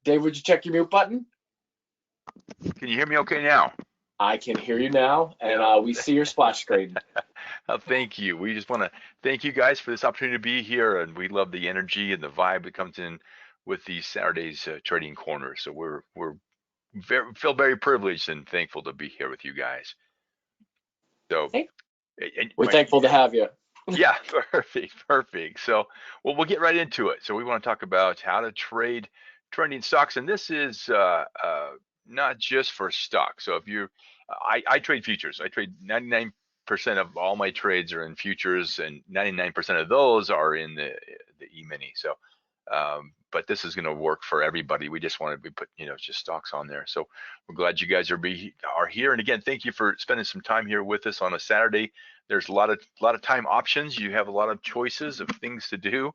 Dave, would you check your mute button? Can you hear me okay now? I can hear you now, and we see your splash screen. Thank you. We just want to thank you guys for this opportunity to be here, and we love the energy and the vibe that comes in with these Saturdays trading corners. So feel very privileged and thankful to be here with you guys. So, Hey, and we're thankful to have you. yeah, perfect. So, well, we'll get right into it. So, we want to talk about how to trade trending stocks, and this is not just for stocks. So, if you, I trade futures. I trade 99% of all my trades are in futures, and 99% of those are in the E-mini. So, but this is going to work for everybody. We just wanted to put just stocks on there. So, we're glad you guys are here. And again, thank you for spending some time here with us on a Saturday. There's a lot of time options. You have a lot of choices of things to do,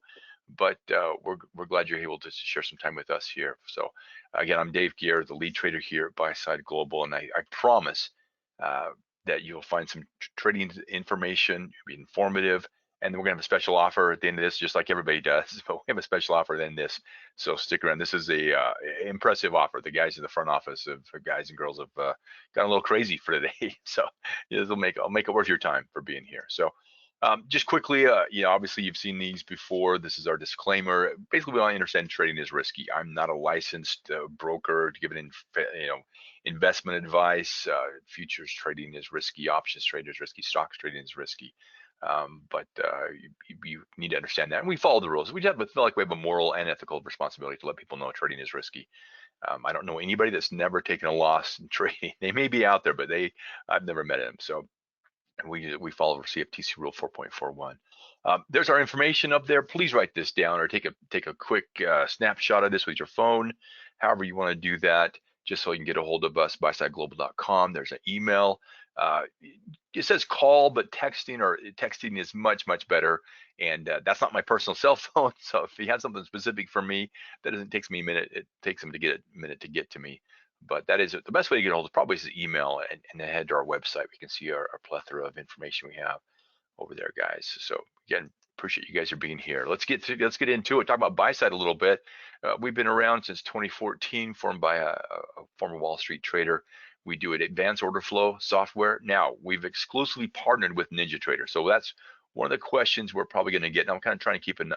but we're glad you're able to share some time with us here. So again, I'm Dave Gear, the lead trader here at Buy Side Global, and I promise that you'll find some trading information, be informative, and then we're gonna have a special offer at the end of this, just like everybody does. But we have a special offer than this, so stick around. This is a impressive offer. The guys in the front office of guys and girls have gone a little crazy for today, so I'll make it worth your time for being here. So just quickly, obviously you've seen these before. This is our disclaimer. Basically, we all understand trading is risky. I'm not a licensed broker to give investment advice. Futures trading is risky. Options trading is risky. Stocks trading is risky. But you need to understand that, and we follow the rules. We feel like we have a moral and ethical responsibility to let people know trading is risky. I don't know anybody that's never taken a loss in trading. They may be out there, but I've never met them. So we follow CFTC rule 4.41. There's our information up there. Please write this down or take a quick snapshot of this with your phone, however you want to do that, just so you can get a hold of us, buysideglobal.com. There's an email. It says call, but texting is much better. And that's not my personal cell phone. So if you have something specific for me, that doesn't take me a minute. It takes them to get a minute to get to me. But that is the best way to get a hold of probably is email and then head to our website. We can see our plethora of information we have over there, guys. So again, appreciate you guys for being here. Let's get into it. Talk about buy side a little bit. We've been around since 2014, formed by a former Wall Street trader. We do it advanced order flow software. Now we've exclusively partnered with NinjaTrader. So that's one of the questions we're probably going to get. And I'm kind of trying to keep an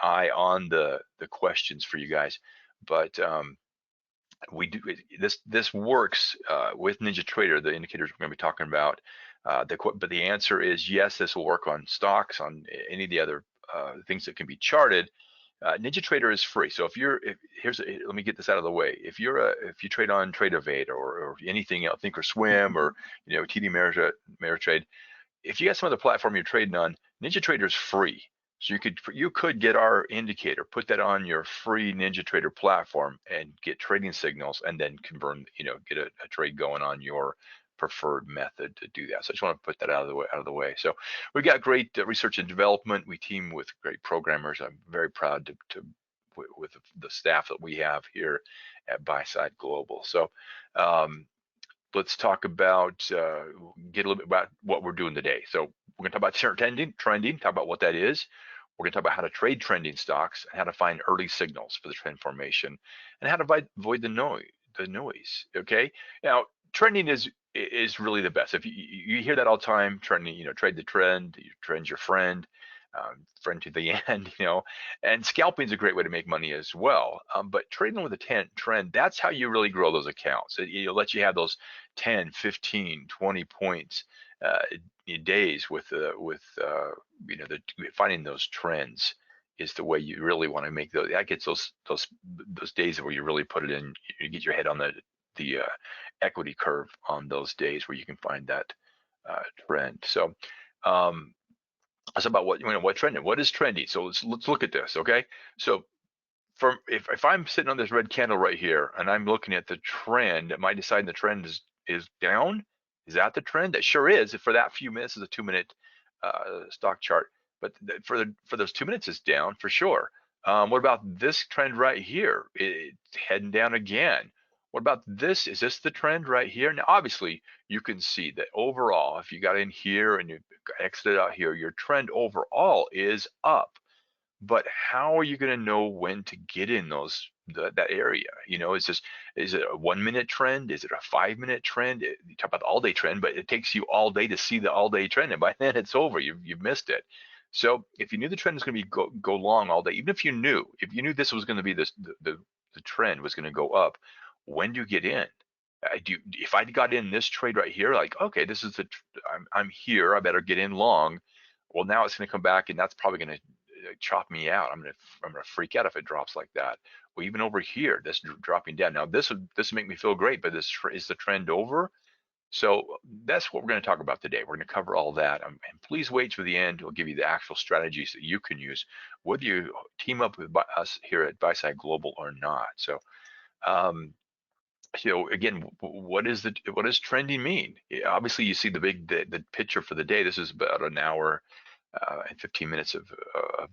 eye on the questions for you guys. But we do this works with NinjaTrader, the indicators we're going to be talking about. But the answer is yes, this will work on stocks, on any of the other things that can be charted. NinjaTrader is free. So let me get this out of the way. If you trade on TradeEvade or anything else, Thinkorswim or TD Ameritrade, if you got some other platform you're trading on, NinjaTrader is free. So you could get our indicator, put that on your free NinjaTrader platform and get trading signals, and then convert, get a trade going on your preferred method to do that. So I just want to put that out of the way. So we've got great research and development. We team with great programmers. I'm very proud with the staff that we have here at Buy Side Global. So let's talk about get a little bit about what we're doing today. So we're going to talk about trending, talk about what that is. We're going to talk about how to trade trending stocks and how to find early signals for the trend formation and how to avoid the noise. Okay. Now, trending is really the best. If you hear that all the time, trending, trade the trend, your trend's your friend, friend to the end, and scalping is a great way to make money as well. But trading with a trend, that's how you really grow those accounts. It'll let you have those 10, 15, 20 points days with finding those trends is the way you really want to make those. That gets those days where you really put it in. You get your head on the equity curve on those days where you can find that trend. So that's about what trending. What is trending? So let's look at this. Okay, so if I'm sitting on this red candle right here and I'm looking at the trend, am I deciding the trend is down? Is that the trend? That sure is. For that few minutes is a 2-minute stock chart, but for those 2 minutes it's down for sure. What about this trend right here? It's heading down again. What about this? Is this the trend right here? Now, obviously, you can see that overall, if you got in here and you exited out here, your trend overall is up. but how are you going to know when to get in that area? Is it a 1 minute trend? Is it a 5 minute trend? You talk about the all day trend, but it takes you all day to see the all day trend, and by then it's over. You've missed it. So if you knew the trend was going to be go long all day, even if you knew this was going to be the trend was going to go up, when do you get in? If I got in this trade right here, like, okay, this is I'm here, I better get in long. Well, now it's going to come back, and that's probably going to chop me out. I'm gonna freak out if it drops like that. Well, even over here, this dropping down. Now this would make me feel great, but is the trend over? So that's what we're going to talk about today. We're going to cover all that. And please wait to the end. We'll give you the actual strategies that you can use, whether you team up with us here at Buyside Global or not. So, again, what does trending mean? Obviously, you see the picture for the day. This is about an hour and 15 minutes of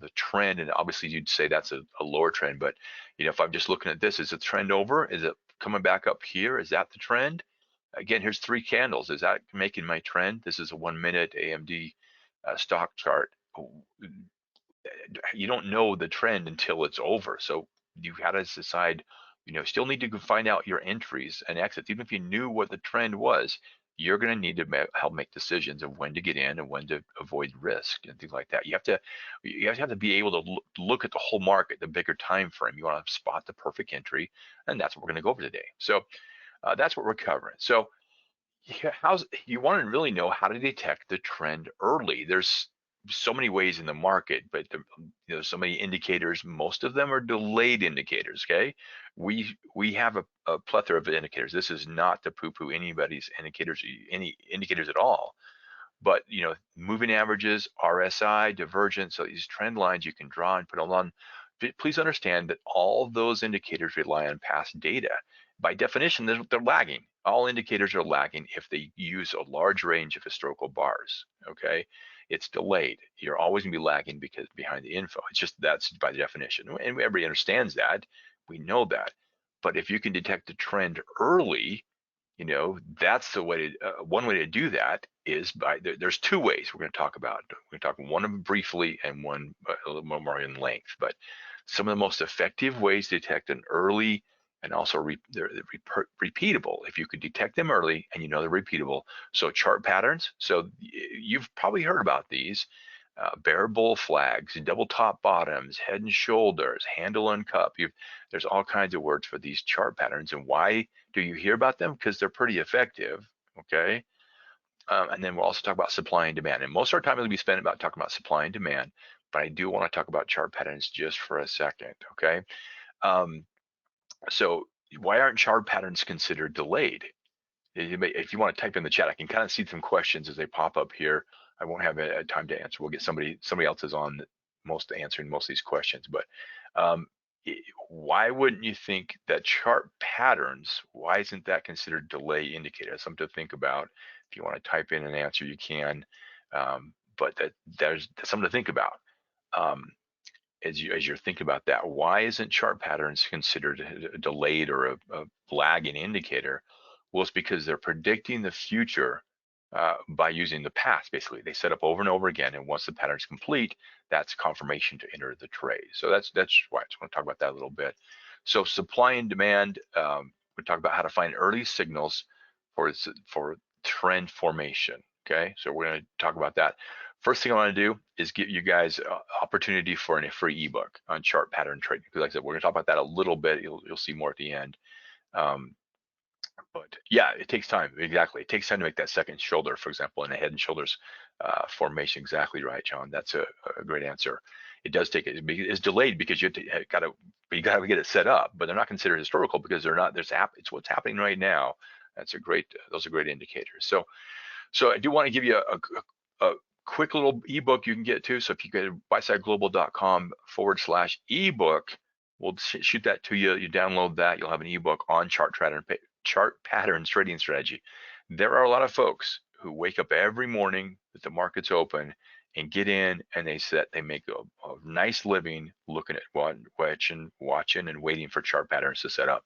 the trend, and obviously you'd say that's a lower trend. But if I'm just looking at this, is the trend over? Is it coming back up here? Is that the trend? Again, here's 3 candles. Is that making my trend? This is a 1 minute AMD stock chart. You don't know the trend until it's over. So you got to decide, still need to find out your entries and exits. Even if you knew what the trend was, you're going to need to help make decisions of when to get in and when to avoid risk and things like that. You have to be able to look at the whole market, the bigger time frame. You want to spot the perfect entry, and that's what we're going to go over today. So that's what we're covering. So you want to really know how to detect the trend early. There's so many ways in the market, but there's so many indicators. Most of them are delayed indicators. Okay, we have a plethora of indicators. This is not to poo-poo anybody's indicators, any indicators at all. But moving averages, RSI, divergence, so these trend lines you can draw and put them on. Please understand that all those indicators rely on past data. By definition, they're lagging. All indicators are lagging if they use a large range of historical bars. Okay, it's delayed. You're always going to be lagging because behind the info. It's just that's by definition, and everybody understands that. We know that. But if you can detect the trend early, that's the way to, one way to do that is there's 2 ways we're going to talk about. We're going to talk one of them briefly and one a little more in length, but some of the most effective ways to detect an early and also they're repeatable. If you could detect them early and they're repeatable. So chart patterns. So you've probably heard about these. Bear bull flags, double top bottoms, head and shoulders, handle and cup. There's all kinds of words for these chart patterns. And why do you hear about them? Because they're pretty effective, okay? And then we'll also talk about supply and demand. And most of our time will be spent about talking about supply and demand, but I do want to talk about chart patterns just for a second, okay? So why aren't chart patterns considered delayed? If you want to type in the chat, I can kind of see some questions as they pop up here. I won't have a time to answer. We'll get somebody else is on answering most of these questions. But why wouldn't you think that chart patterns, why isn't that considered delay indicator? That's something to think about. If you want to type in an answer, you can. But there's something to think about. As you're thinking about that, why isn't chart patterns considered a delayed or a lagging indicator? Well, it's because they're predicting the future by using the past. Basically, they set up over and over again, and once the pattern's complete, that's confirmation to enter the trade. So that's why I just want to talk about that a little bit. So supply and demand, we talk about how to find early signals for trend formation. Okay, so we're going to talk about that. First thing I want to do is give you guys opportunity for a free ebook on chart pattern trading. Because like I said, we're going to talk about that a little bit. You'll see more at the end. But yeah, it takes time. Exactly. It takes time to make that second shoulder, for example, in a head and shoulders formation. Exactly right, John. That's a great answer. It does take it. It's delayed because you got to get it set up, but they're not considered historical because they're not. It's what's happening right now. Those are great indicators. So I do want to give you a quick little ebook you can get to. So if you go to buysideglobal.com/ebook, we'll shoot that to you. You download that. You'll have an ebook on chart patterns trading strategy. There are a lot of folks who wake up every morning that the market's open and get in and they make a nice living looking at watching and waiting for chart patterns to set up.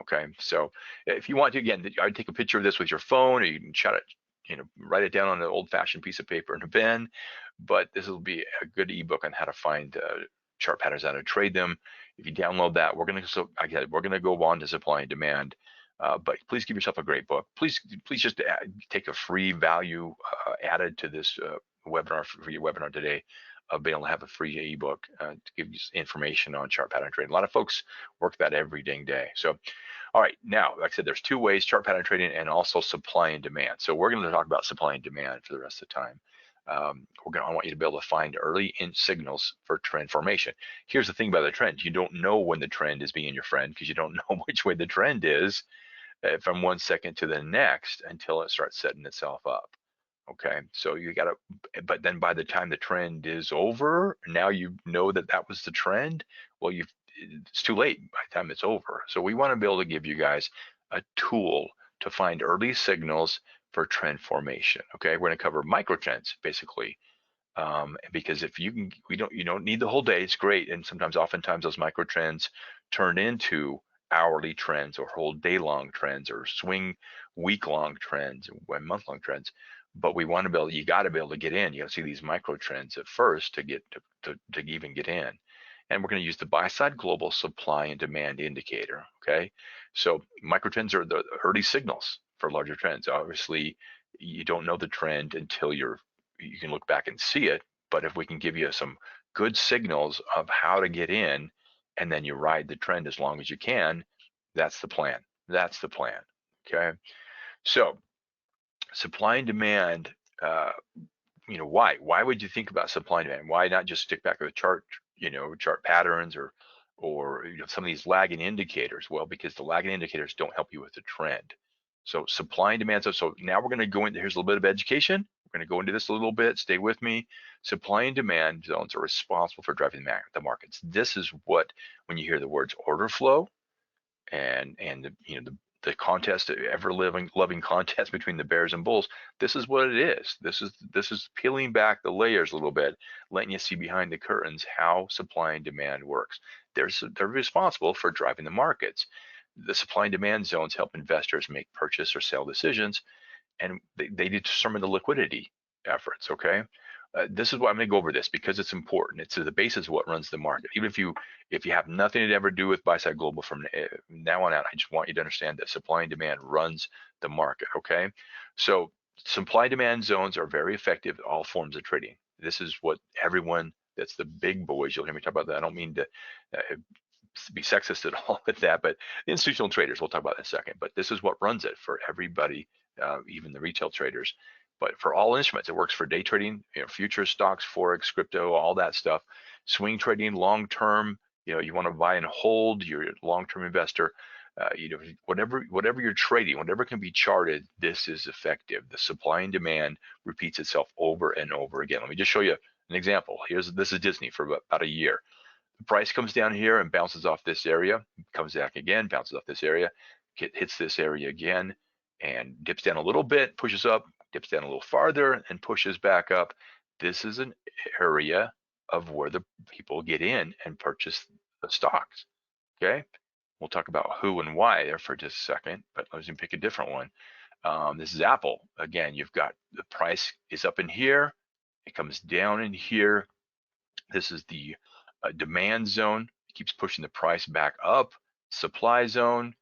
Okay, so if you want to, again, I'd take a picture of this with your phone, or you can shot it, write it down on an old-fashioned piece of paper and a pen. But this will be a good ebook on how to find chart patterns, how to trade them. If you download that, we're gonna go on to supply and demand. But please give yourself a great book. Please just take a free value added to this webinar for your webinar today of being able to have a free ebook to give you information on chart pattern trading. A lot of folks work that every dang day. So, all right, now, like I said, there's two ways: chart pattern trading and also supply and demand. So we're going to talk about supply and demand for the rest of the time. I want you to be able to find early signals for trend formation. Here's the thing about the trend: you don't know when the trend is being your friend because you don't know which way the trend is from 1 second to the next until it starts setting itself up. Okay, so you gotta, but then by the time the trend is over, now you know that that was the trend. Well, it's too late by the time it's over. So we want to be able to give you guys a tool to find early signals for trend formation. Okay, we're going to cover micro trends basically, because if you can, you don't need the whole day. It's great, and oftentimes those micro trends turn into hourly trends or whole day long trends or swing week long trends and month long trends. But we want to be able, you got to be able to get in. You got to see these micro trends at first to get to even get in. And we're going to use the buy side global supply and demand indicator. Okay, so micro trends are the early signals for larger trends. Obviously, you don't know the trend until you can look back and see it. But if we can give you some good signals of how to get in, and then you ride the trend as long as you can, that's the plan. That's the plan. Okay, so supply and demand, why would you think about supply and demand? Why not just stick back with chart patterns or some of these lagging indicators? Well, because the lagging indicators don't help you with the trend. So supply and demand. So now we're going to go into, here's a little bit of education. We're going to go into this a little bit. Stay with me. Supply and demand zones are responsible for driving the markets. This is what, when you hear the words order flow and the contest, ever loving contest between the bears and bulls, this is what it is. This is peeling back the layers a little bit, letting you see behind the curtains how supply and demand works. They're responsible for driving the markets. The supply and demand zones help investors make purchase or sell decisions, and they determine the liquidity efforts. Okay, this is why I'm going to go over this because it's important. It's the basis of what runs the market. Even if you have nothing to ever do with buy side global from now on out, I just want you to understand that supply and demand runs the market. Okay, so supply and demand zones are very effective in all forms of trading. This is what everyone that's the big boys, you'll hear me talk about that. I don't mean to be sexist at all with that, but institutional traders, we'll talk about that in a second. But this is what runs it for everybody, even the retail traders. But for all instruments, it works for day trading, futures, stocks, forex, crypto, all that stuff. Swing trading, long term, you want to buy and hold. You're a long-term investor. Whatever you're trading, whatever can be charted, this is effective. The supply and demand repeats itself over and over again. Let me just show you an example. This is Disney for about a year. The price comes down here and bounces off this area, comes back again, bounces off this area, hits this area again, and dips down a little bit, pushes up, dips down a little farther, and pushes back up. This is an area of where the people get in and purchase the stocks. Okay, we'll talk about who and why there for just a second, but let's pick a different one. This is Apple. Again, you've got the price is up in here, it comes down in here. This is the demand zone. It keeps pushing the price back up. Supply zone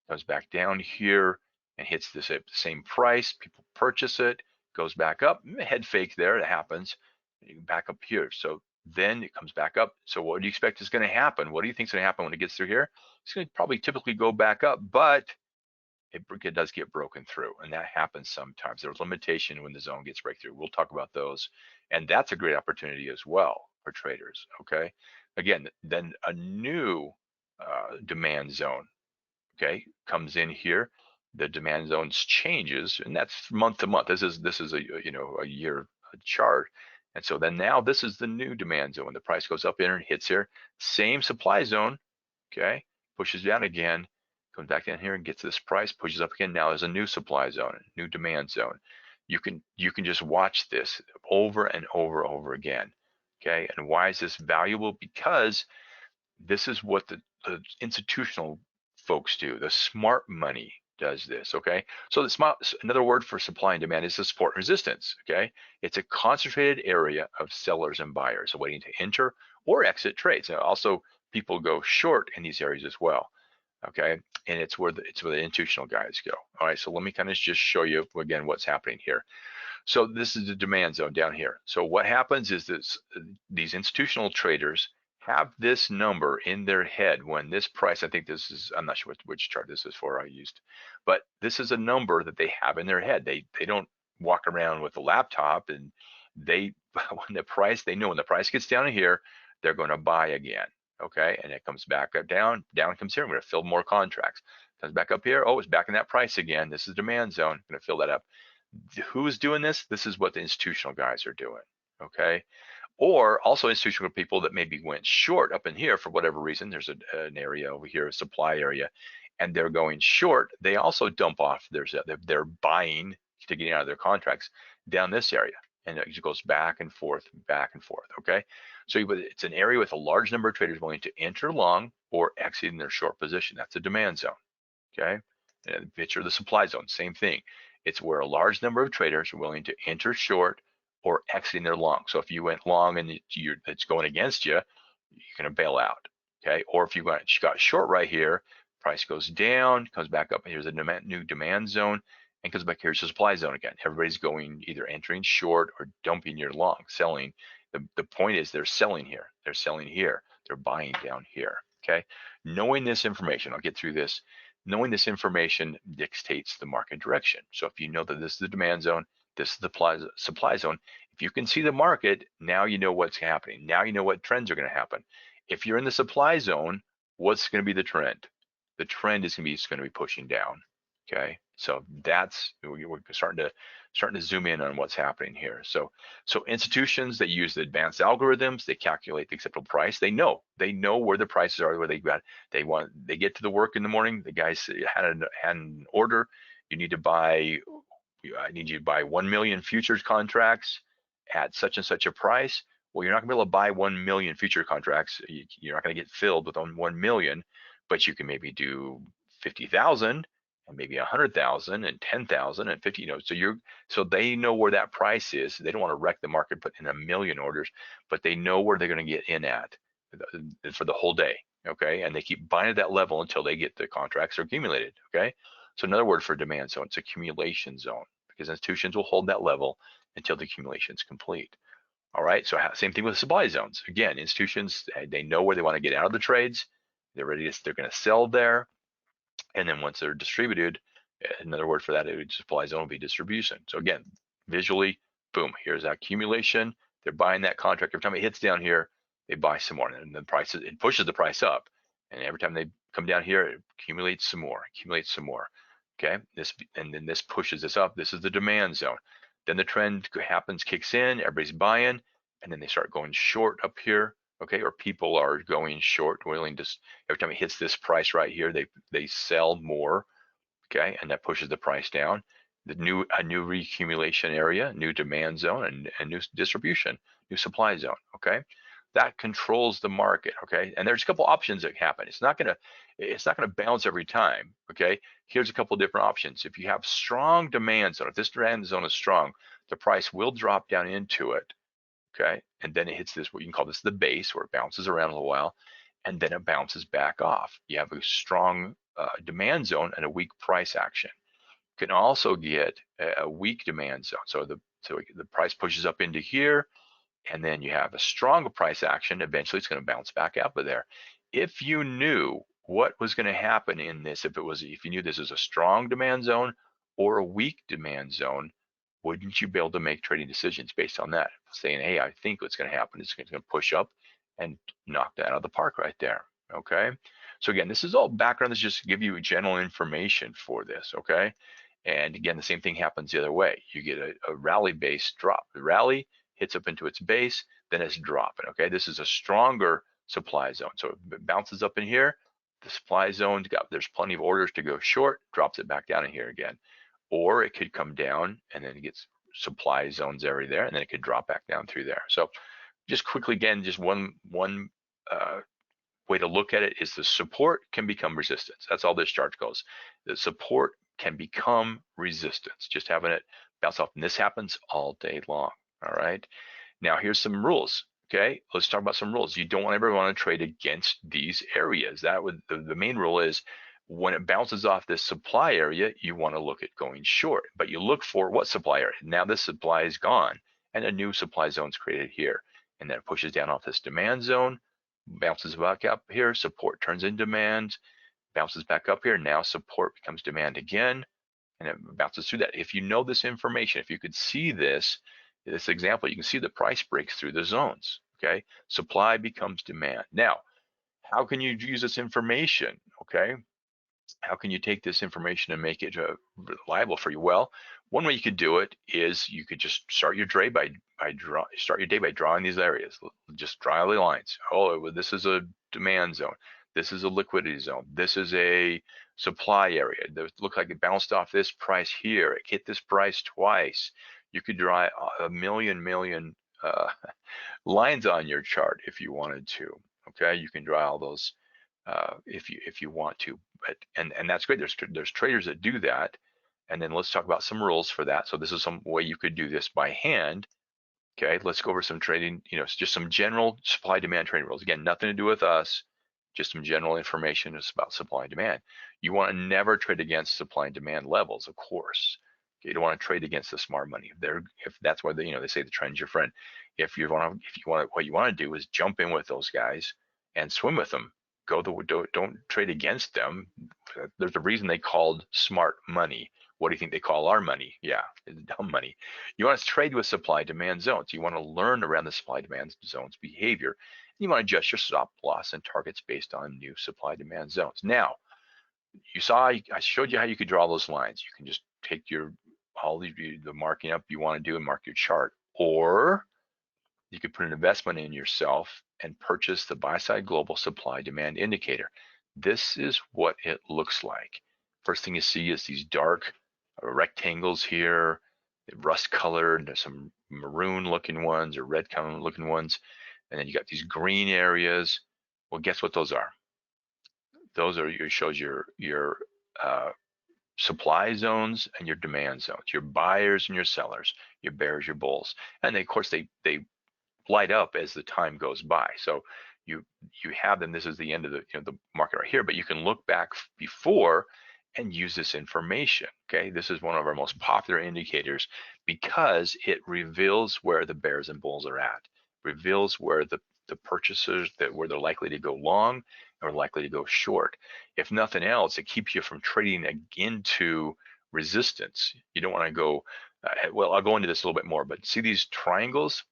comes back down here and hits this same price. People purchase it, goes back up. Head fake there, it happens. Back up here. So then it comes back up. So what do you expect is going to happen? What do you think is going to happen when it gets through here? It's going to probably typically go back up, but it does get broken through, and that happens sometimes. There's limitation when the zone gets breakthrough. We'll talk about those, and that's a great opportunity as well for traders. Okay, again, then a new demand zone, okay, comes in here. The demand zones changes, and that's month to month. This is a year chart, and so then now this is the new demand zone. The price goes up in and hits here. Same supply zone, okay, pushes down again, comes back down here and gets this price, pushes up again. Now there's a new supply zone, new demand zone. You can just watch this over and over again. Okay, and why is this valuable? Because this is what the institutional folks do. The smart money does this, okay? So another word for supply and demand is the support and resistance, okay? It's a concentrated area of sellers and buyers waiting to enter or exit trades. Now, also, people go short in these areas as well, okay? And it's where the institutional guys go. All right, so let me kind of just show you again what's happening here. So this is the demand zone down here. So what happens is this, these institutional traders have this number in their head when this price, I think this is, I'm not sure which chart this is for I used, but this is a number that they have in their head. They don't walk around with a laptop, and they, when the price, they know when the price gets down here, they're going to buy again, okay? And it comes back up, down comes here, I'm going to fill more contracts. Comes back up here, oh, it's back in that price again. This is demand zone, I'm going to fill that up. Who's doing this? This is what the institutional guys are doing, okay? Or also institutional people that maybe went short up in here for whatever reason. There's an area over here, a supply area, and they're going short. They also dump off, they're buying to get out of their contracts down this area. And it goes back and forth, okay? So it's an area with a large number of traders willing to enter long or exit in their short position. That's a demand zone, okay? And picture the supply zone, same thing. It's where a large number of traders are willing to enter short or exiting their long. So if you went long and it's going against you, you're going to bail out, okay? Or if you got short right here, price goes down, comes back up, and here's a new demand zone, and comes back here's the supply zone again. Everybody's going either entering short or dumping your long, selling. The point is they're selling here, they're buying down here, okay? Knowing this information, I'll get through this. Knowing this information dictates the market direction. So if you know that this is the demand zone, this is the supply zone, if you can see the market, now you know what's happening. Now you know what trends are going to happen. If you're in the supply zone, what's going to be the trend? The trend is going to be pushing down. Okay, so that's, we're starting to zoom in on what's happening here. So institutions that use the advanced algorithms, they calculate the acceptable price. They know where the prices are, where they get to the work in the morning. The guys had an order. You need to buy, I need you to buy 1 million futures contracts at such and such a price. Well, you're not gonna be able to buy 1 million future contracts. You're not gonna get filled with 1 million, but you can maybe do 50,000 and maybe 100,000 and 10,000 and 50, so they know where that price is. They don't want to wreck the market, put in 1 million orders, but they know where they're going to get in at for the whole day, okay? And they keep buying at that level until they get the contracts accumulated, okay? So another word for demand zone, it's accumulation zone, because institutions will hold that level until the accumulation is complete. All right, so same thing with supply zones. Again, institutions, they know where they want to get out of the trades. They're going to sell there. And then once they're distributed, another word for that, supply zone will be distribution. So again, visually, boom, here's that accumulation. They're buying that contract. Every time it hits down here, they buy some more, and then it pushes the price up. And every time they come down here, it accumulates some more. Okay, and then this pushes this up. This is the demand zone. Then the trend happens, kicks in, everybody's buying, and then they start going short up here. Okay, or people are going short, willing to, every time it hits this price right here, they sell more, okay, and that pushes the price down. A new reaccumulation area, new demand zone, and a new distribution, new supply zone, okay? That controls the market, okay? And there's a couple options that happen. It's not gonna bounce every time, okay? Here's a couple different options. If you have strong demand zone, if this demand zone is strong, the price will drop down into it, okay? And then it hits this, what you can call this the base, where it bounces around a little while, and then it bounces back off. You have a strong demand zone and a weak price action. You can also get a weak demand zone. So the price pushes up into here, and then you have a stronger price action. Eventually, it's going to bounce back out of there. If you knew what was going to happen in this, if you knew this is a strong demand zone or a weak demand zone, wouldn't you be able to make trading decisions based on that? Saying, hey, I think what's going to happen is it's going to push up and knock that out of the park right there, okay? So again, this is all background. This just to give you general information for this, okay? And again, the same thing happens the other way. You get a rally-based drop. The rally hits up into its base, then it's dropping, okay? This is a stronger supply zone. So it bounces up in here, the supply zone, there's plenty of orders to go short, drops it back down in here again. Or it could come down and then it gets supply zones area there, and then it could drop back down through there. So just quickly, again, just one way to look at it is the support can become resistance. That's all this chart goes. The support can become resistance, just having it bounce off. And this happens all day long. All right. Now here's some rules. Okay, let's talk about some rules. You don't ever want to trade against these areas. That would the main rule is when it bounces off this supply area, you want to look at going short, but you look for what supply area. Now this supply is gone and a new supply zone is created here, and then it pushes down off this demand zone, bounces back up here, support turns in demand, bounces back up here, now support becomes demand again, and it bounces through that. If you know this information, if you could see this example, you can see the price breaks through the zones, okay? Supply becomes demand. Now, how can you use this information, okay? How can you take this information and make it reliable for you? Well, one way you could do it is you could just start your day by drawing these areas. Just draw the lines. Oh, this is a demand zone. This is a liquidity zone. This is a supply area. It looks like it bounced off this price here. It hit this price twice. You could draw a million lines on your chart if you wanted to. Okay, you can draw all those if you want to, but and that's great. There's traders that do that, and then let's talk about some rules for that. So this is some way you could do this by hand. Okay, let's go over some trading. Just some general supply demand trading rules. Again, nothing to do with us. Just some general information is about supply and demand. You want to never trade against supply and demand levels, of course. Okay, you don't want to trade against the smart money. If that's why they say the trend's your friend. What you want to do is jump in with those guys and swim with them. Don't trade against them. There's a reason they called smart money. What do you think they call our money? Yeah, it's dumb money. You want to trade with supply demand zones. You want to learn around the supply demand zones behavior. You want to adjust your stop loss and targets based on new supply demand zones. Now, you saw I showed you how you could draw those lines. You can just take all the marking up you want to do and mark your chart, or you could put an investment in yourself and purchase the buy-side global supply demand indicator. This is what it looks like. First thing you see is these dark rectangles here, rust colored. There's some maroon looking ones or red looking ones. And then you got these green areas. Well, guess what those are? Those are shows your supply zones and your demand zones, your buyers and your sellers, your bears, your bulls. And of course they light up as the time goes by. So you have them. This is the end of the market right here, but you can look back before and use this information. Okay, this is one of our most popular indicators because it reveals where the bears and bulls are at, reveals where the purchasers where they're likely to go long or likely to go short. If nothing else, it keeps you from trading into resistance. You don't want to go well, I'll go into this a little bit more, but see these triangles?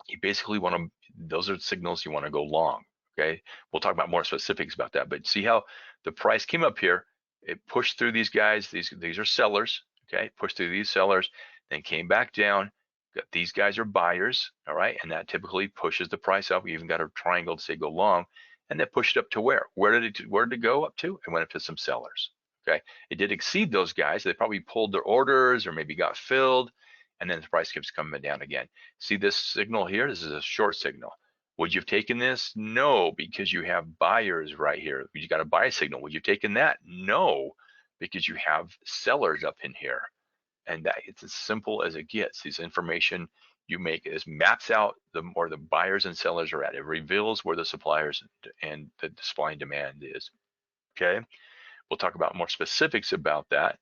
You basically want to, those are signals you want to go long. Okay, we'll talk about more specifics about that, but see how the price came up here, it pushed through these guys. These are sellers. Okay, pushed through these sellers, then came back down. These guys are buyers. All right, and that typically pushes the price up. We even got a triangle to say go long, and then pushed up to where did it go up to? It went up to some sellers. Okay, it did exceed those guys. They probably pulled their orders or maybe got filled, and then the price keeps coming down again. See this signal here? This is a short signal. Would you have taken this? No, because you have buyers right here. You got a buy signal. Would you have taken that? No, because you have sellers up in here. And that it's as simple as it gets. This information you make is maps out where the buyers and sellers are at. It reveals where the suppliers and the supply and demand is. Okay, we'll talk about more specifics about that.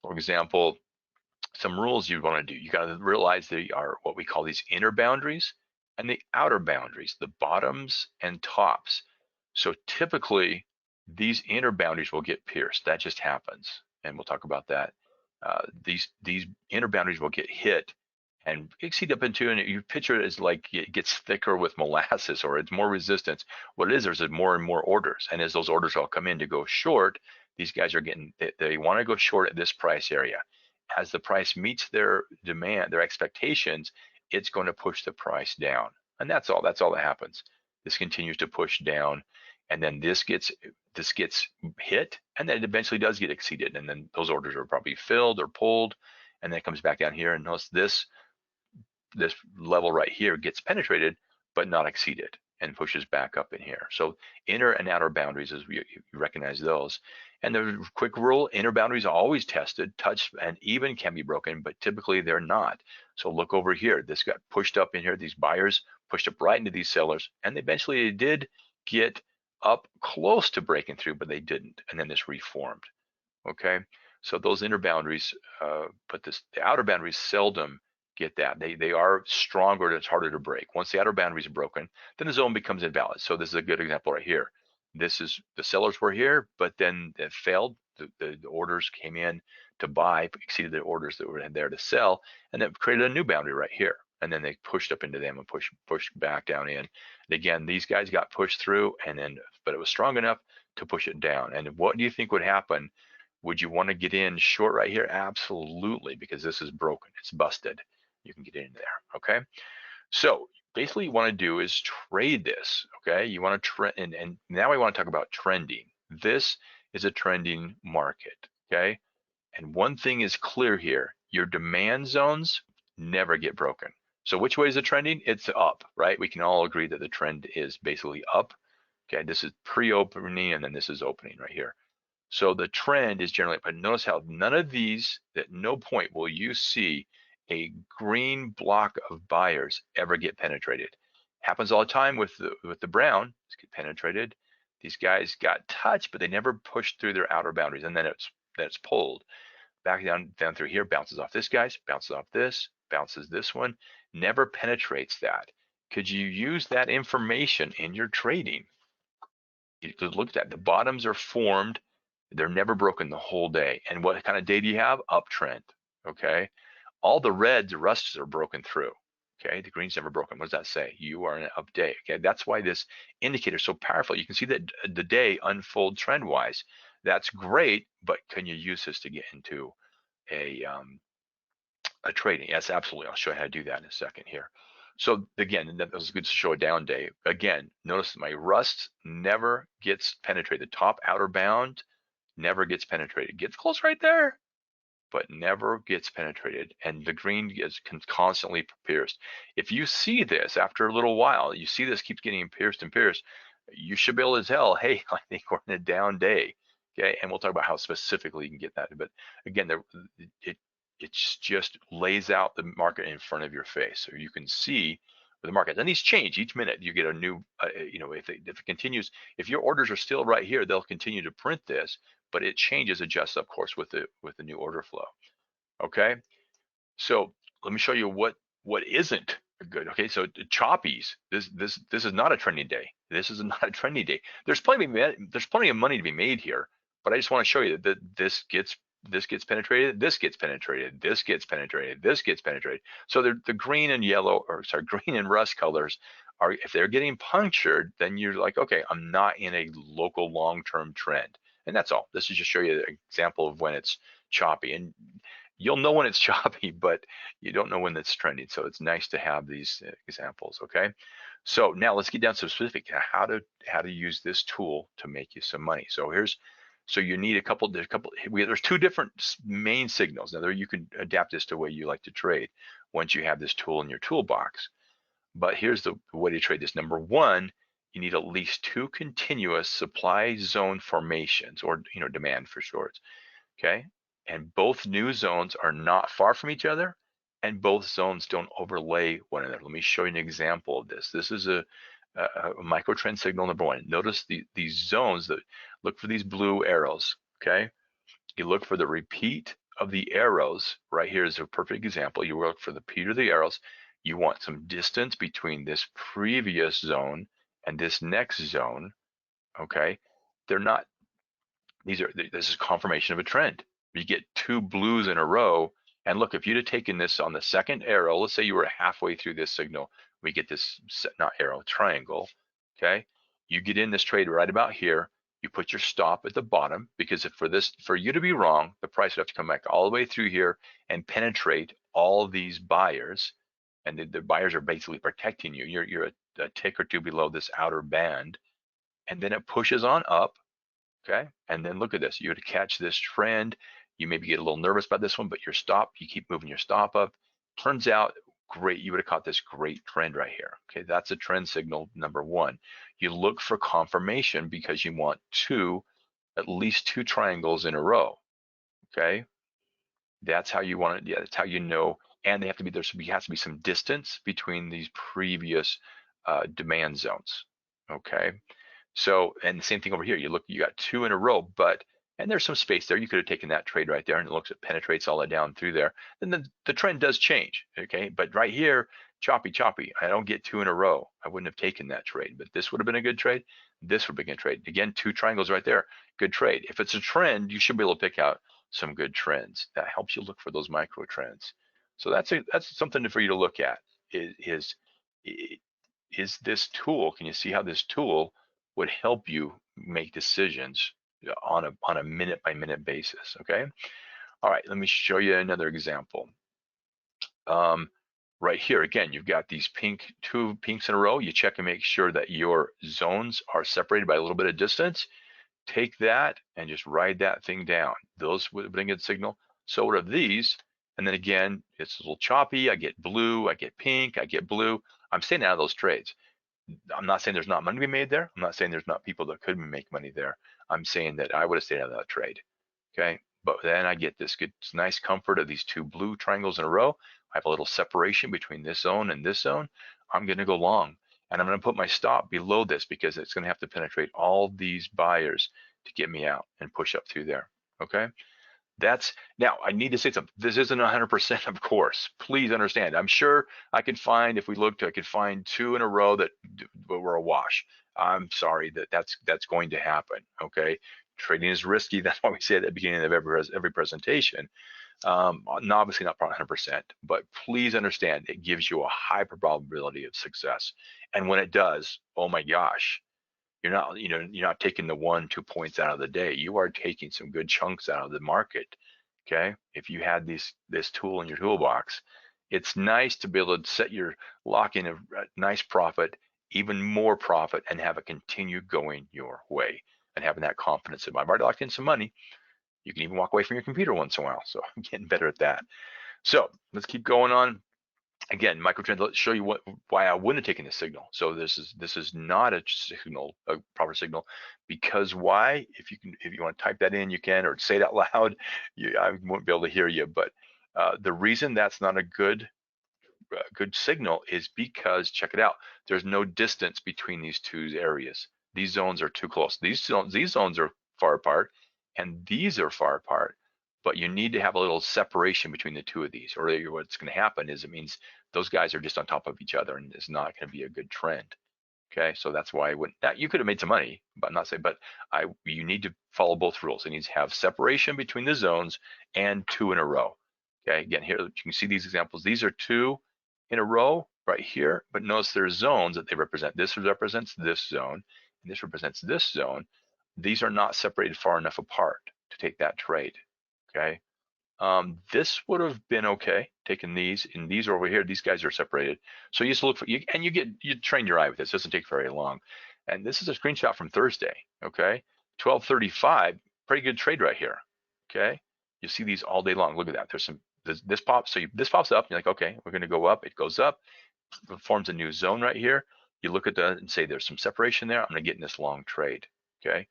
For example, some rules you want to do. You got to realize they are what we call these inner boundaries and the outer boundaries, the bottoms and tops. So typically these inner boundaries will get pierced. That just happens, and we'll talk about that. These inner boundaries will get hit and exceed up into, and you picture it as like it gets thicker with molasses, or it's more resistance. What it is, there's more and more orders, and as those orders all come in to go short, these guys are getting, they want to go short at this price area. As the price meets their demand, their expectations, it's going to push the price down. And that's all that happens. This continues to push down, and then this gets hit, and then it eventually does get exceeded. And then those orders are probably filled or pulled, and then it comes back down here, and notice this level right here gets penetrated, but not exceeded. and pushes back up in here. So inner and outer boundaries, as you recognize those. And the quick rule, inner boundaries are always tested, touch and even can be broken, but typically they're not. So look over here, this got pushed up in here, these buyers pushed up right into these sellers, and eventually they did get up close to breaking through, but they didn't, and then this reformed, okay? So those inner boundaries, but the outer boundaries seldom get that. They are stronger, and it's harder to break. Once the outer boundaries are broken, then the zone becomes invalid. So this is a good example right here. This is, the sellers were here, but then it failed. The orders came in to buy, exceeded the orders that were there to sell, and that created a new boundary right here. And then they pushed up into them and pushed back down in. And again, these guys got pushed through, and then, but it was strong enough to push it down. And what do you think would happen? Would you want to get in short right here? Absolutely, because this is broken, it's busted. You can get in there, okay? So basically you want to do is trade this, okay? You want to trend, and now I want to talk about trending. This is a trending market, okay? And one thing is clear here, your demand zones never get broken. So which way is it trending? It's up, right? We can all agree that the trend is basically up. Okay, this is pre-opening and then this is opening right here. So the trend is generally, but notice how none of these, at no point will you see a green block of buyers ever get penetrated. Happens all the time with the brown, it's get penetrated. These guys got touched, but they never pushed through their outer boundaries, and then it's pulled back down through here, bounces off this guy's, bounces off this, bounces this one, never penetrates that. Could you use that information in your trading? You could look at that. The bottoms are formed, they're never broken the whole day. And what kind of day do you have? Uptrend, okay? All the reds, the rusts are broken through, okay? The green's never broken. What does that say? You are in an up day, okay? That's why this indicator is so powerful. You can see that the day unfold trend-wise. That's great, but can you use this to get into a trading? Yes, absolutely. I'll show you how to do that in a second here. So again, that was good to show a down day. Again, notice my rust never gets penetrated. The top outer bound never gets penetrated. Gets close right there, but never gets penetrated. And the green is constantly pierced. If you see this after a little while, you see this keeps getting pierced and pierced, you should be able to tell, hey, I think we're in a down day. Okay, and we'll talk about how specifically you can get that. But again, it just lays out the market in front of your face, so you can see the market. And these change each minute. You get a new, if it continues, if your orders are still right here, they'll continue to print this, but it changes, adjusts, of course, with the new order flow. Okay, so let me show you what isn't good. Okay, so choppies. This is not a trending day. This is not a trending day. There's plenty of money to be made here, but I just want to show you that this gets penetrated, this gets penetrated, this gets penetrated, this gets penetrated. So the green and yellow, or sorry, green and rust colors are, if they're getting punctured, then you're like, okay, I'm not in a local long-term trend. And that's all. This is just show you an example of when it's choppy. And you'll know when it's choppy, but you don't know when it's trending. So it's nice to have these examples, okay? So now let's get down to specific how to use this tool to make you some money. So you need there's two different main signals. Now you can adapt this to the way you like to trade once you have this tool in your toolbox. But here's the way to trade this. Number one, you need at least two continuous supply zone formations, or demand for shorts, okay? And both new zones are not far from each other, and both zones don't overlay one another. Let me show you an example of this. This is a micro trend signal number one. Notice these zones, that look for these blue arrows, okay? You look for the repeat of the arrows. Right here is a perfect example. You look for the repeat of the arrows. You want some distance between this previous zone and this next zone, okay? This is confirmation of a trend. You get two blues in a row, and look, if you'd have taken this on the second arrow, let's say you were halfway through this signal, we get this, not arrow, triangle, okay? You get in this trade right about here, you put your stop at the bottom, because for you to be wrong, the price would have to come back all the way through here and penetrate all these buyers, and the buyers are basically protecting you. You're a tick or two below this outer band, and then it pushes on up, okay? And then look at this, you would catch this trend. You maybe get a little nervous about this one, but you keep moving your stop up. Turns out great, you would have caught this great trend right here. Okay, that's a trend signal number one. You look for confirmation because you want at least two triangles in a row. Okay, that's how you want it. Yeah, that's how you know. And they have to be, has to be some distance between these previous demand zones. Okay, so, and the same thing over here. You got two in a row, and there's some space there. You could have taken that trade right there, and it penetrates all the down through there. Then the trend does change. Okay, but right here, choppy. I don't get two in a row. I wouldn't have taken that trade, but this would have been a good trade. This would be a good trade. Again, two triangles right there. Good trade. If it's a trend, you should be able to pick out some good trends. That helps you look for those micro trends. So that's something for you to look at. Is this tool? Can you see how this tool would help you make decisions on a minute by minute basis? Okay. All right. Let me show you another example. Right here, again, you've got these two pinks in a row. You check and make sure that your zones are separated by a little bit of distance. Take that and just ride that thing down. Those would bring a signal. So what are these? And then again, it's a little choppy. I get blue, I get pink, I get blue. I'm staying out of those trades. I'm not saying there's not money to be made there. I'm not saying there's not people that could make money there. I'm saying that I would have stayed out of that trade. Okay. But then I get this nice comfort of these two blue triangles in a row. I have a little separation between this zone and this zone. I'm going to go long, and I'm going to put my stop below this because it's going to have to penetrate all these buyers to get me out and push up through there. Okay. Now I need to say something. This isn't 100%, of course. Please understand. I'm sure I could find, if we looked, I could find two in a row that were a wash. I'm sorry that's going to happen. Okay, trading is risky. That's why we say at the beginning of every presentation. Obviously not 100%, but please understand it gives you a high probability of success. And when it does, oh my gosh, you're not taking the 1-2 points out of the day. You are taking some good chunks out of the market. Okay, if you had this tool in your toolbox, it's nice to be able to set your lock in a nice profit, even more profit, and have it continue going your way, and having that confidence that I've already locked in some money. You can even walk away from your computer once in a while. So I'm getting better at that. So let's keep going on. Again, microtrend, let's show you why I wouldn't have taken this signal. So this is not a proper signal, because why? If you want to type that in, you can, or say it out loud. I won't be able to hear you, but the reason that's not a good signal is because, check it out, there's no distance between these two areas. These zones are too close. These zones are far apart, and these are far apart. But you need to have a little separation between the two of these, or what's going to happen is it means those guys are just on top of each other, and it's not going to be a good trend. Okay, so that's why I wouldn't. Now, you could have made some money, but not say. But you need to follow both rules. It needs to have separation between the zones and two in a row. Okay, again, here you can see these examples. These are two in a row right here, but notice there's zones that they represent. This represents this zone, and this represents this zone. These are not separated far enough apart to take that trade. Okay, this would have been okay, taking these, and these are over here. These guys are separated. So you just look for, and you train your eye with this. It doesn't take very long. And this is a screenshot from Thursday, okay? 12:35, pretty good trade right here, okay? You see these all day long. Look at that. There's this pops, this pops up, you're like, okay, we're gonna go up. It goes up, it forms a new zone right here. You look at that and say, there's some separation there. I'm gonna get in this long trade, okay?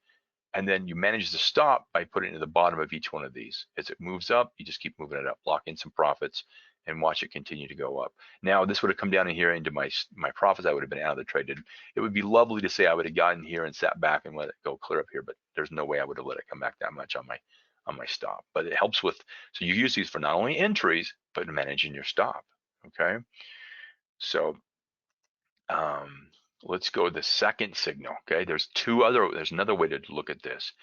And then you manage the stop by putting it at the bottom of each one of these. As it moves up, you just keep moving it up, lock in some profits, and watch it continue to go up. Now, this would have come down in here into my profits. I would have been out of the trade. It would be lovely to say I would have gotten here and sat back and let it go clear up here, but there's no way I would have let it come back that much on my stop. But it helps with, so you use these for not only entries, but managing your stop, okay? So, let's go with the second signal, okay? There's another way to look at this.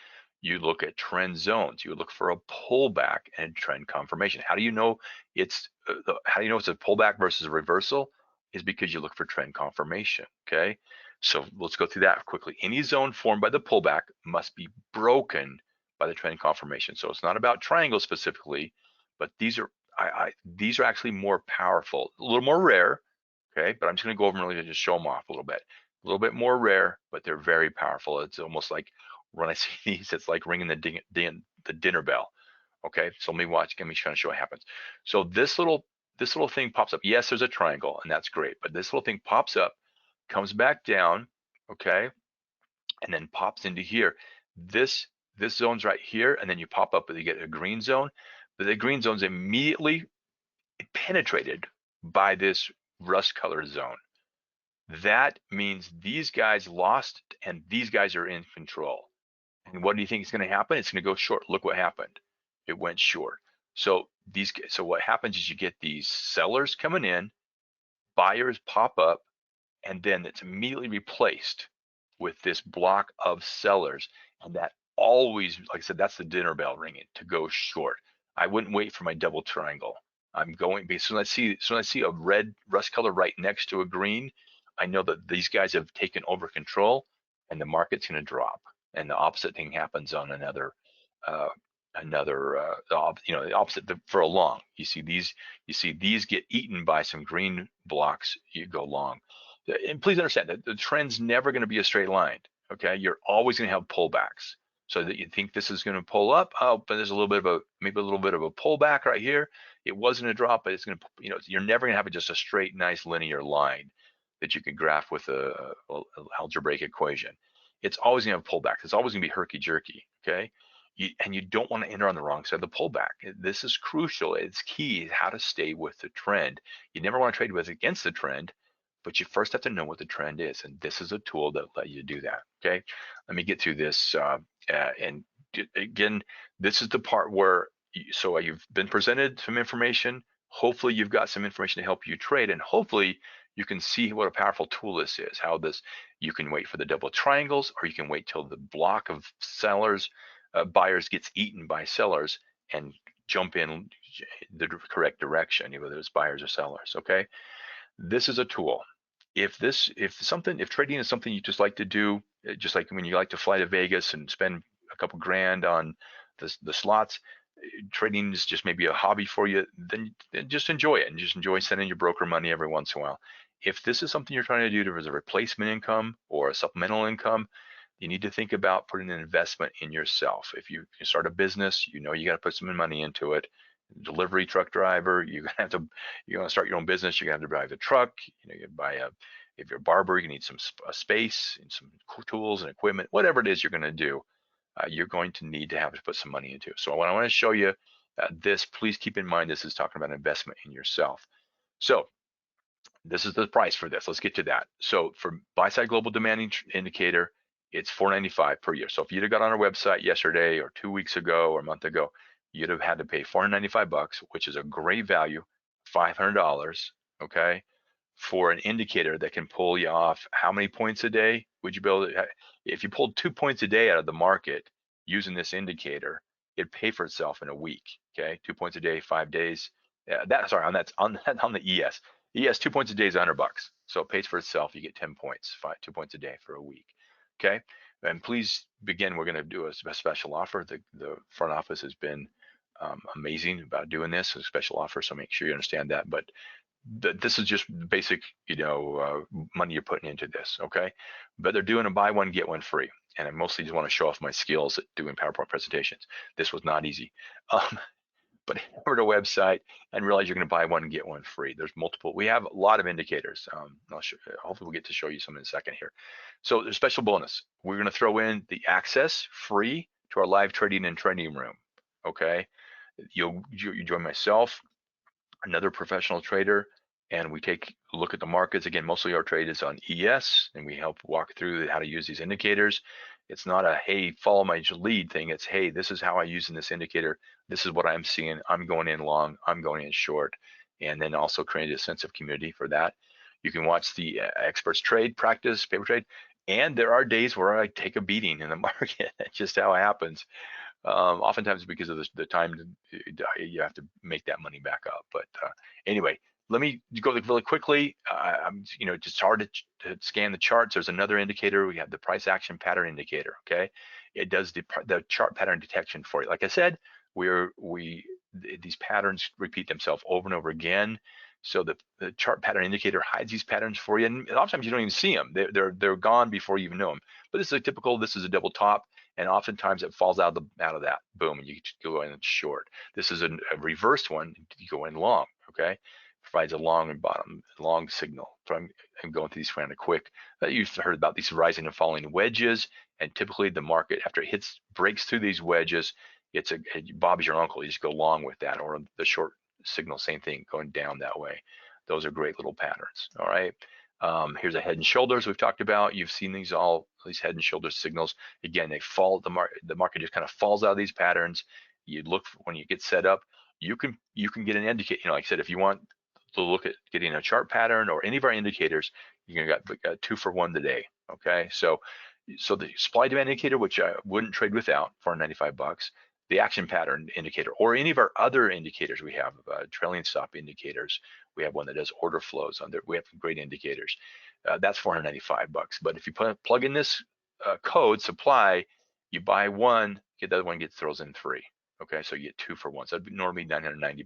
You look at trend zones. You look for a pullback and trend confirmation. How do you know it's a pullback versus a reversal? Is because you look for trend confirmation, okay? So let's go through that quickly. Any zone formed by the pullback must be broken by the trend confirmation. So it's not about triangles specifically, but these are actually more powerful, a little more rare, okay? But I'm just gonna go over them really to just show them off a little bit more rare, but they're very powerful. It's almost like when I see these, it's like ringing the dinner bell, okay? So let me watch, let me try to show what happens. So this little this little thing pops up. Yes, there's a triangle, and that's great, but this little thing pops up, comes back down, okay, and then pops into here. This zone's right here, and then you pop up and you get a green zone. But the green zone's immediately penetrated by this rust color zone. That means these guys lost and these guys are in control. And what do you think is going to happen? It's going to go short. Look what happened. It went short. So what happens is you get these sellers coming in, buyers pop up, and then it's immediately replaced with this block of sellers. And that always, like I said, that's the dinner bell ringing to go short. I wouldn't wait for my double triangle. I'm going, so when I see a red rust color right next to a green, I know that these guys have taken over control and the market's going to drop. And the opposite thing happens on the opposite for a long. You see these get eaten by some green blocks, you go long. And please understand that the trend's never going to be a straight line. Okay, you're always going to have pullbacks. So that you think this is going to pull up, oh, but there's maybe a little bit of a pullback right here. It wasn't a drop, but it's going to, you're never going to have just a straight, nice linear line that you can graph with a algebraic equation. It's always going to have pullbacks. It's always going to be herky jerky. Okay, and you don't want to enter on the wrong side of the pullback. This is crucial. It's key how to stay with the trend. You never want to trade against the trend, but you first have to know what the trend is, and this is a tool that let you do that. Okay, let me get through this. And again, this is the part where you've been presented some information. Hopefully, you've got some information to help you trade, and hopefully, you can see what a powerful tool this is. How you can wait for the double triangles, or you can wait till the block of buyers gets eaten by sellers and jump in the correct direction, whether it's buyers or sellers. Okay, this is a tool. If trading is something you just like to do, just like when you like to fly to Vegas and spend a couple grand on the slots, trading is just maybe a hobby for you, then just enjoy it and just enjoy sending your broker money every once in a while. If this is something you're trying to do as a replacement income or a supplemental income, you need to think about putting an investment in yourself. If you start a business, you got to put some money into it. Delivery truck driver, you're going to start your own business, you're going to have to drive a truck, you buy if you're a barber, you need some space and some tools and equipment, whatever it is you're going to do, you're going to need to have to put some money into. So when I want to show you this, please keep in mind this is talking about investment in yourself. So this is the price for this. Let's get to that. So for buy side global demand indicator, it's $4.95 per year. So if you'd have got on our website yesterday or 2 weeks ago or a month ago, you'd have had to pay $495, which is a great value, $500, okay, for an indicator that can pull you off how many points a day? Would you be able to, if you pulled 2 points a day out of the market using this indicator, it'd pay for itself in a week, okay? 2 points a day, 5 days. On the ES. ES 2 points a day is $100, so it pays for itself. You get 10 points, 2 points a day for a week, okay? And please begin. We're going to do a special offer. The front office has been amazing about doing this, a special offer. So make sure you understand that. But this is just basic, money you're putting into this, okay? But they're doing a buy one get one free, and I mostly just want to show off my skills at doing PowerPoint presentations. This was not easy. But head over to the website and realize you're going to buy one and get one free. There's multiple. We have a lot of indicators. Hopefully we'll get to show you some in a second here. So there's a special bonus. We're going to throw in the access free to our live trading and training room. Okay, you join myself, another professional trader, and we take a look at the markets. Again, mostly our trade is on ES, and we help walk through how to use these indicators. It's not a, hey, follow my lead thing. It's, hey, this is how I use in this indicator. This is what I'm seeing. I'm going in long. I'm going in short. And then also create a sense of community for that. You can watch the experts trade, practice, paper trade. And there are days where I take a beating in the market. That's just how it happens. Oftentimes because of the time you have to make that money back up. But anyway, let me go really quickly. It's hard to scan the charts. There's another indicator. We have the price action pattern indicator. Okay, it does the chart pattern detection for you. Like I said, these patterns repeat themselves over and over again. So the chart pattern indicator hides these patterns for you, and a lot of times you don't even see them. They're gone before you even know them. But this is a typical. This is a double top, and oftentimes it falls out of that. Boom, and you go in short. This is a reversed one. You go in long. Okay. provides a long and bottom, long signal. So I'm going through these kind of quick. You've heard about these rising and falling wedges, and typically the market, after it breaks through these wedges, Bob's your uncle. You just go long with that, or the short signal, same thing, going down that way. Those are great little patterns. All right. Here's a head and shoulders we've talked about. You've seen these head and shoulders signals. Again, they fall. The market just kind of falls out of these patterns. You look when you get set up. You can get an indicator. Like I said, if you want to look at getting a chart pattern or any of our indicators, you got 2-for-1 today. Okay, so the supply demand indicator, which I wouldn't trade without, for $95. The action pattern indicator, or any of our other indicators we have, trailing stop indicators. We have one that does order flows on there. We have great indicators. That's $495. But if you plug in this code supply, you buy one, get the other one throws in 3. Okay, so you get 2-for-1. So that'd be normally $990.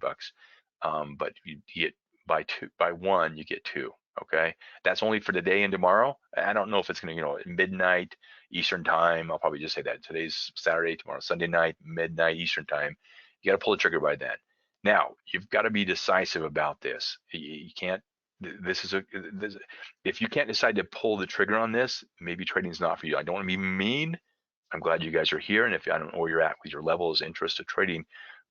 But you get buy one, you get 2. Okay, that's only for today and tomorrow. I don't know if it's going to, at midnight Eastern time. I'll probably just say that today's Saturday, tomorrow Sunday night, midnight Eastern time. You got to pull the trigger by then. Now you've got to be decisive about this. You can't. If you can't decide to pull the trigger on this, maybe trading is not for you. I don't want to be mean. I'm glad you guys are here, and if I don't know where you're at with your levels, interest of trading,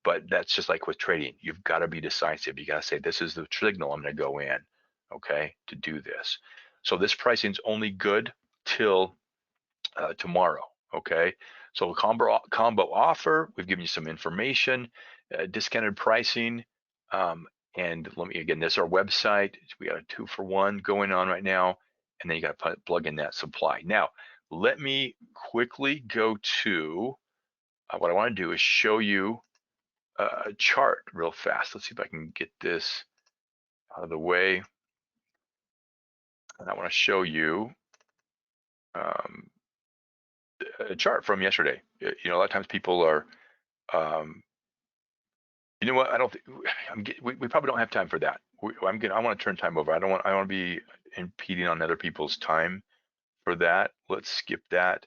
but that's just like with trading. You've got to be decisive. You got to say, this is the signal I'm going to go in, okay, to do this. So this pricing is only good till tomorrow, okay? So combo offer, we've given you some information, discounted pricing, and this is our website. We got a 2-for-1 going on right now, and then you got to plug in that supply. Now, let me quickly go to what I want to do is show you a chart real fast. Let's see if I can get this out of the way. And I want to show you a chart from yesterday. A lot of times people are, you know what? I don't think we probably don't have time for that. I want to turn time over. I don't want to be impeding on other people's time for that. Let's skip that.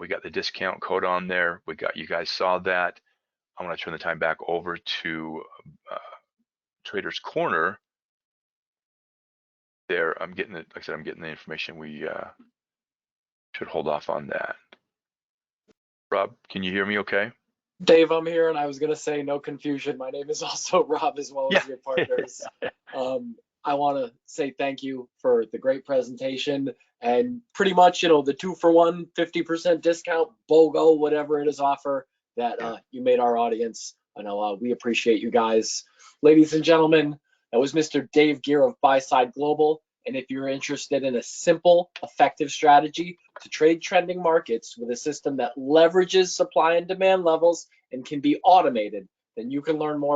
We got the discount code on there. You guys saw that. I want to turn the time back over to Trader's Corner. There, I'm getting it. Like I said, I'm getting the information. We should hold off on that. Rob, can you hear me okay? Dave, I'm here, and I was going to say, no confusion. My name is also Rob, as well as your partners. I want to say thank you for the great presentation, and pretty much, the 2-for-1, 50% discount, BOGO, whatever it is offer that you made our audience. I know we appreciate you guys. Ladies and gentlemen, that was Mr. Dave Gear of Buyside Global. And if you're interested in a simple, effective strategy to trade trending markets with a system that leverages supply and demand levels and can be automated, then you can learn more